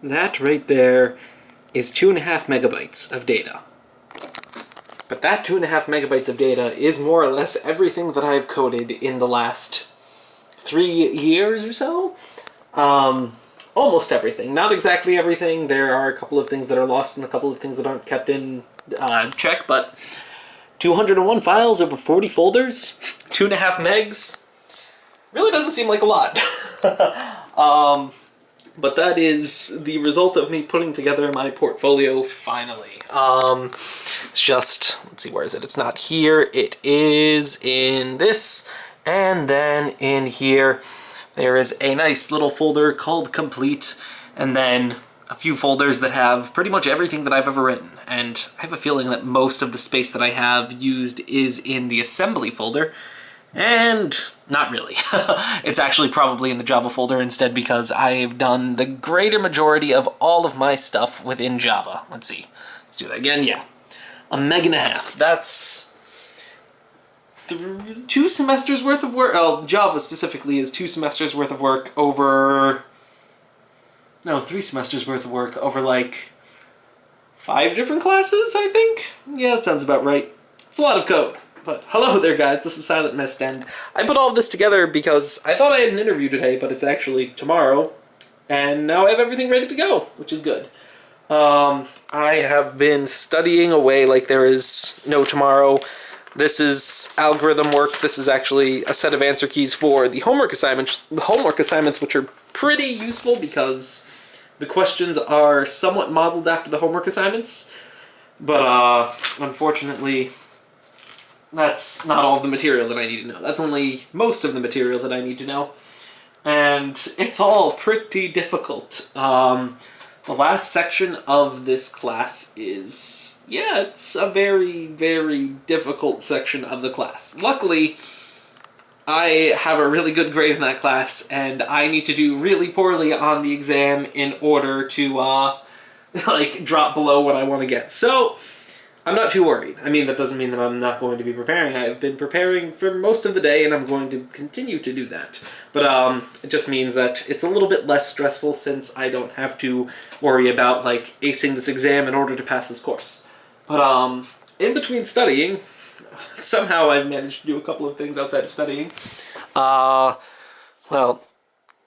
That right there is 2.5 megabytes of data. But that 2.5 megabytes of data is more or less everything that I've coded in the last 3 years or so. Almost everything. Not exactly everything. There are a couple of things that are lost and a couple of things that aren't kept in check, but 201 files over 40 folders, 2.5 megs, really doesn't seem like a lot. But that is the result of me putting together my portfolio finally. It's just, let's see, where is it? It's not here. It is in this, and then in here there is a nice little folder called Complete, and then a few folders that have pretty much everything that I've ever written. And I have a feeling that most of the space that I have used is in the assembly folder, and not really. It's actually probably in the Java folder instead, because I've done the greater majority of all of my stuff within Java. Let's see. Let's do that again. Yeah. 1.5 meg. That's 2 semesters worth of work. Java specifically is 2 semesters worth of work over... No, 3 semesters worth of work over like 5 different classes, I think? Yeah, that sounds about right. It's a lot of code. But hello there, guys. This is Silent Mist, and I put all of this together because I thought I had an interview today, but it's actually tomorrow, and now I have everything ready to go, which is good. I have been studying away like there is no tomorrow. This is algorithm work. This is actually a set of answer keys for the homework assignments, which are pretty useful because the questions are somewhat modeled after the homework assignments, but unfortunately, that's not all of the material that I need to know. That's only most of the material that I need to know. And it's all pretty difficult. The last section of this class is, yeah, it's a very, very difficult section of the class. Luckily, I have a really good grade in that class, and I need to do really poorly on the exam in order to, like, drop below what I want to get. So, I'm not too worried. I mean, that doesn't mean that I'm not going to be preparing. I've been preparing for most of the day, and I'm going to continue to do that. But it just means that it's a little bit less stressful since I don't have to worry about, like, acing this exam in order to pass this course. But in between studying, somehow I've managed to do a couple of things outside of studying. Well,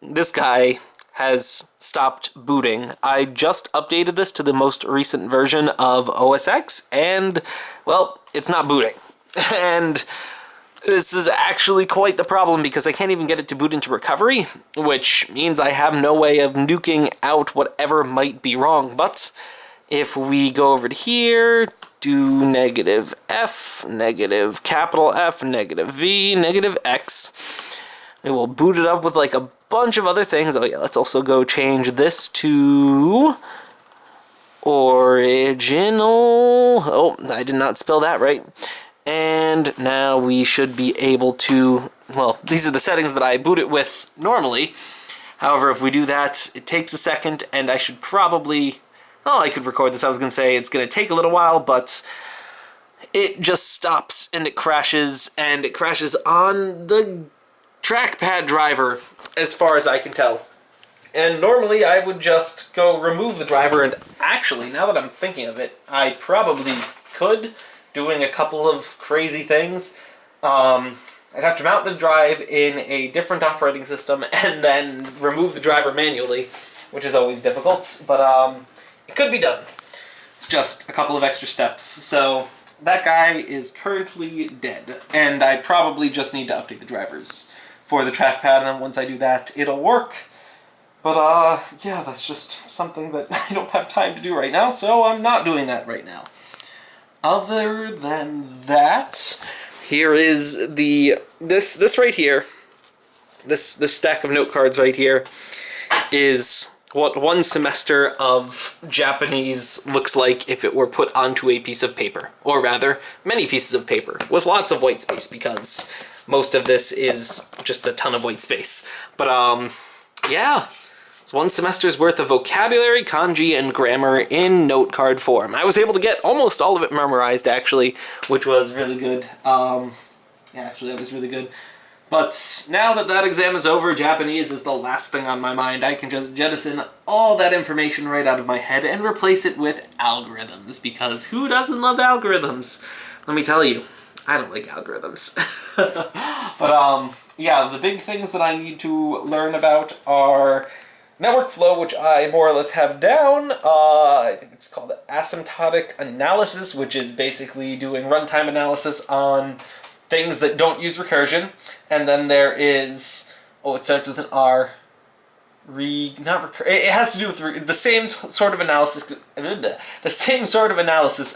this guy has stopped booting. I just updated this to the most recent version of OS X, and, well, it's not booting. And this is actually quite the problem because I can't even get it to boot into recovery, which means I have no way of nuking out whatever might be wrong. But if we go over to here, do -F, -F, -V, -X, it will boot it up with like a bunch of other things. Oh yeah, let's also go change this to original. Oh, I did not spell that right. And now we should be able to, well, these are the settings that I boot it with normally. However, if we do that, it takes a second, and I should probably, well, I could record this. I was going to say it's going to take a little while, but it just stops and it crashes on the trackpad driver, as far as I can tell. And normally I would just go remove the driver, and actually, now that I'm thinking of it, I probably could, doing a couple of crazy things. I'd have to mount the drive in a different operating system and then remove the driver manually, which is always difficult, but it could be done. It's just a couple of extra steps. So that guy is currently dead, and I probably just need to update the drivers for the trackpad, and once I do that, it'll work. But, yeah, that's just something that I don't have time to do right now, so I'm not doing that right now. Other than that, here is this right here, this stack of note cards right here, is what one semester of Japanese looks like if it were put onto a piece of paper. Or rather, many pieces of paper, with lots of white space, because most of this is just a ton of white space. But, yeah, it's one semester's worth of vocabulary, kanji, and grammar in note card form. I was able to get almost all of it memorized, actually, which was really good. Yeah, actually, that was really good. But now that that exam is over, Japanese is the last thing on my mind. I can just jettison all that information right out of my head and replace it with algorithms, because who doesn't love algorithms? Let me tell you, I don't like algorithms. But yeah, the big things that I need to learn about are network flow, which I more or less have down. I think it's called asymptotic analysis, which is basically doing runtime analysis on things that don't use recursion. And then there is, it starts with an R. It has to do with the same sort of analysis,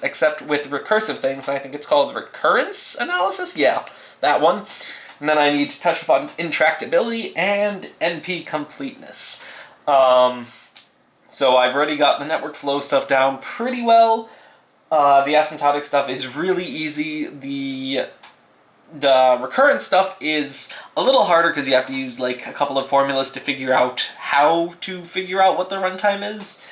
except with recursive things. And I think it's called recurrence analysis. Yeah, that one. And then I need to touch upon intractability and NP completeness. So I've already got the network flow stuff down pretty well. The asymptotic stuff is really easy. The recurrent stuff is a little harder because you have to use like a couple of formulas to figure out how to figure out what the runtime is.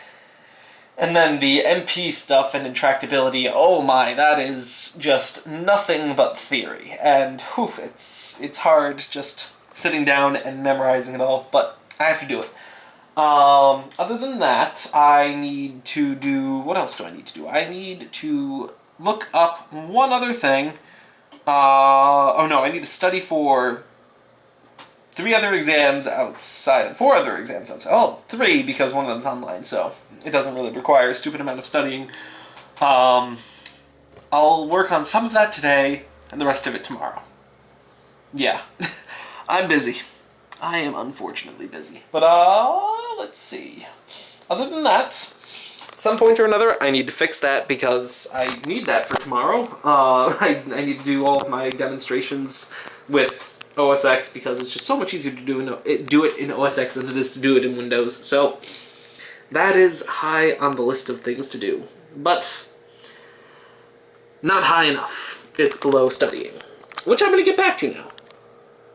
And then the MP stuff and intractability, oh my, that is just nothing but theory. And whew, it's hard just sitting down and memorizing it all, but I have to do it. Other than that, I need to do... What else do I need to do? I need to look up one other thing. I need to study for 4 other exams outside. Oh, 3, because one of them's online, so it doesn't really require a stupid amount of studying. I'll work on some of that today, and the rest of it tomorrow. Yeah, I'm busy. I am unfortunately busy. But, let's see. Other than that, at some point or another, I need to fix that because I need that for tomorrow. I need to do all of my demonstrations with OS X because it's just so much easier to do it in OS X than it is to do it in Windows. So that is high on the list of things to do, but not high enough. It's below studying, which I'm going to get back to now.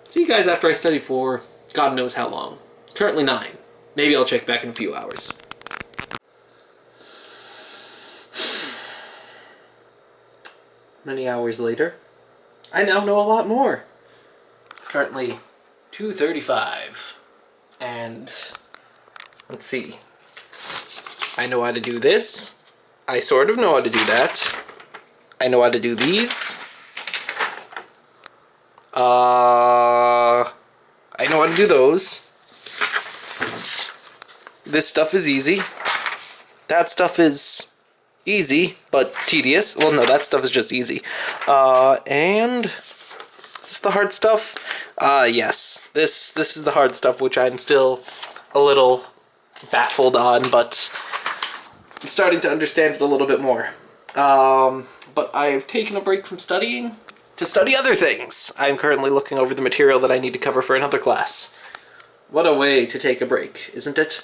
See you guys after I study for God knows how long. It's currently 9. Maybe I'll check back in a few hours. Many hours later, I now know a lot more. It's currently 2:35, and let's see. I know how to do this. I sort of know how to do that. I know how to do these. I know how to do those. This stuff is easy. That stuff is easy, but tedious. Well, no, that stuff is just easy. And is this the hard stuff? Yes. This is the hard stuff, which I'm still a little baffled on, but I'm starting to understand it a little bit more. But I've taken a break from studying to study other things. I'm currently looking over the material that I need to cover for another class. What a way to take a break, isn't it?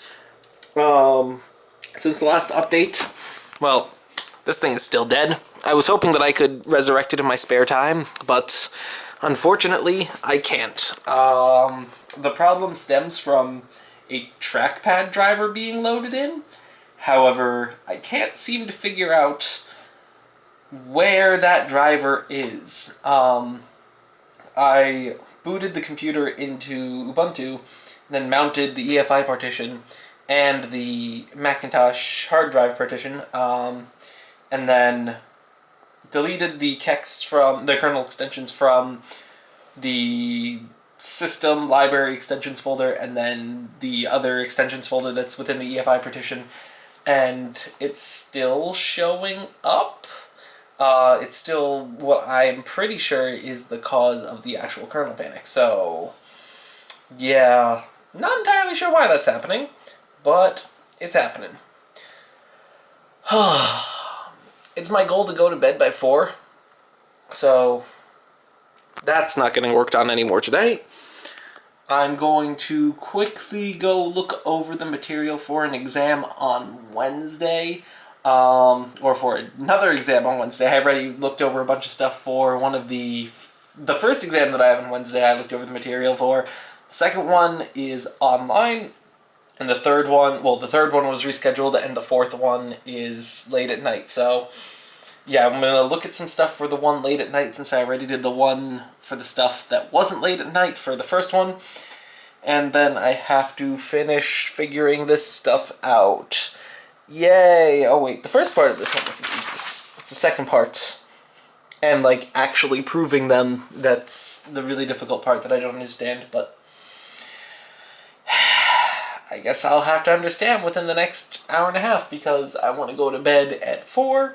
Since the last update, well, this thing is still dead. I was hoping that I could resurrect it in my spare time, but unfortunately, I can't. The problem stems from a trackpad driver being loaded in. However, I can't seem to figure out where that driver is. I booted the computer into Ubuntu, then mounted the EFI partition and the Macintosh hard drive partition, and then deleted the Kex from the kernel extensions from the system library extensions folder and then the other extensions folder that's within the EFI partition, and it's still showing up. It's still what I'm pretty sure is the cause of the actual kernel panic. So, yeah, not entirely sure why that's happening, but it's happening. It's my goal to go to bed by 4, so that's not getting worked on anymore today. I'm going to quickly go look over the material for an exam on Wednesday. Or for another exam on Wednesday. I already looked over a bunch of stuff for one of the first exam that I have on Wednesday. I looked over the material for. The second one is online, and the third one was rescheduled, and the fourth one is late at night. So, yeah, I'm gonna look at some stuff for the one late at night since I already did the one for the stuff that wasn't late at night for the first one. And then I have to finish figuring this stuff out. Yay! Oh wait, the first part of this homework is easy. It's the second part. And like actually proving them, that's the really difficult part that I don't understand, but I guess I'll have to understand within the next hour and a half because I want to go to bed at 4,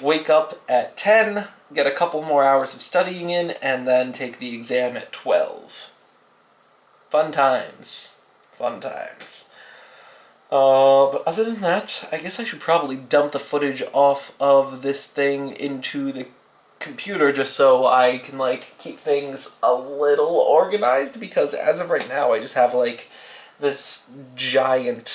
wake up at 10, get a couple more hours of studying in, and then take the exam at 12. Fun times. Fun times. But other than that, I guess I should probably dump the footage off of this thing into the computer just so I can, like, keep things a little organized, because as of right now I just have, like, this giant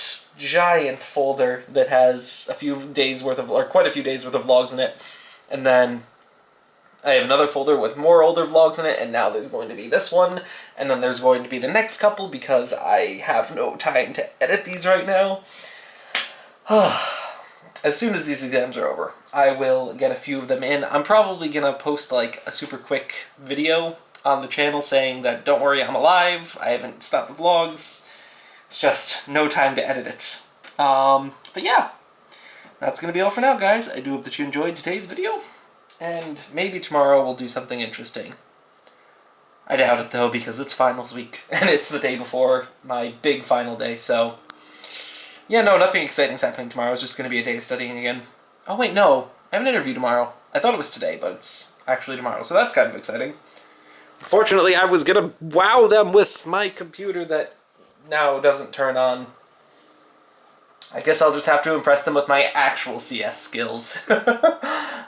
folder that has a few days worth of, or quite a few days worth of vlogs in it, and then I have another folder with more older vlogs in it, and now there's going to be this one, and then there's going to be the next couple because I have no time to edit these right now. As soon as these exams are over, I will get a few of them in. I'm probably gonna post like a super quick video on the channel saying that don't worry, I'm alive, I haven't stopped the vlogs. It's just no time to edit it. But yeah, that's going to be all for now, guys. I do hope that you enjoyed today's video, and maybe tomorrow we'll do something interesting. I doubt it, though, because it's finals week, and it's the day before my big final day, so yeah, no, nothing exciting's happening tomorrow. It's just going to be a day of studying again. Oh, wait, no. I have an interview tomorrow. I thought it was today, but it's actually tomorrow, so that's kind of exciting. Fortunately, I was going to wow them with my computer that now doesn't turn on. I guess I'll just have to impress them with my actual CS skills.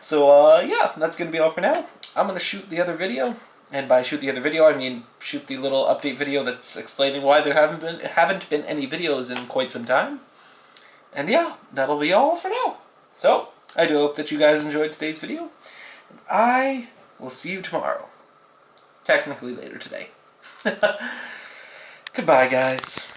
So, yeah, that's going to be all for now. I'm going to shoot the other video, and by shoot the other video, I mean shoot the little update video that's explaining why there haven't been any videos in quite some time. And yeah, that'll be all for now. So, I do hope that you guys enjoyed today's video. I will see you tomorrow. Technically later today. Goodbye, guys.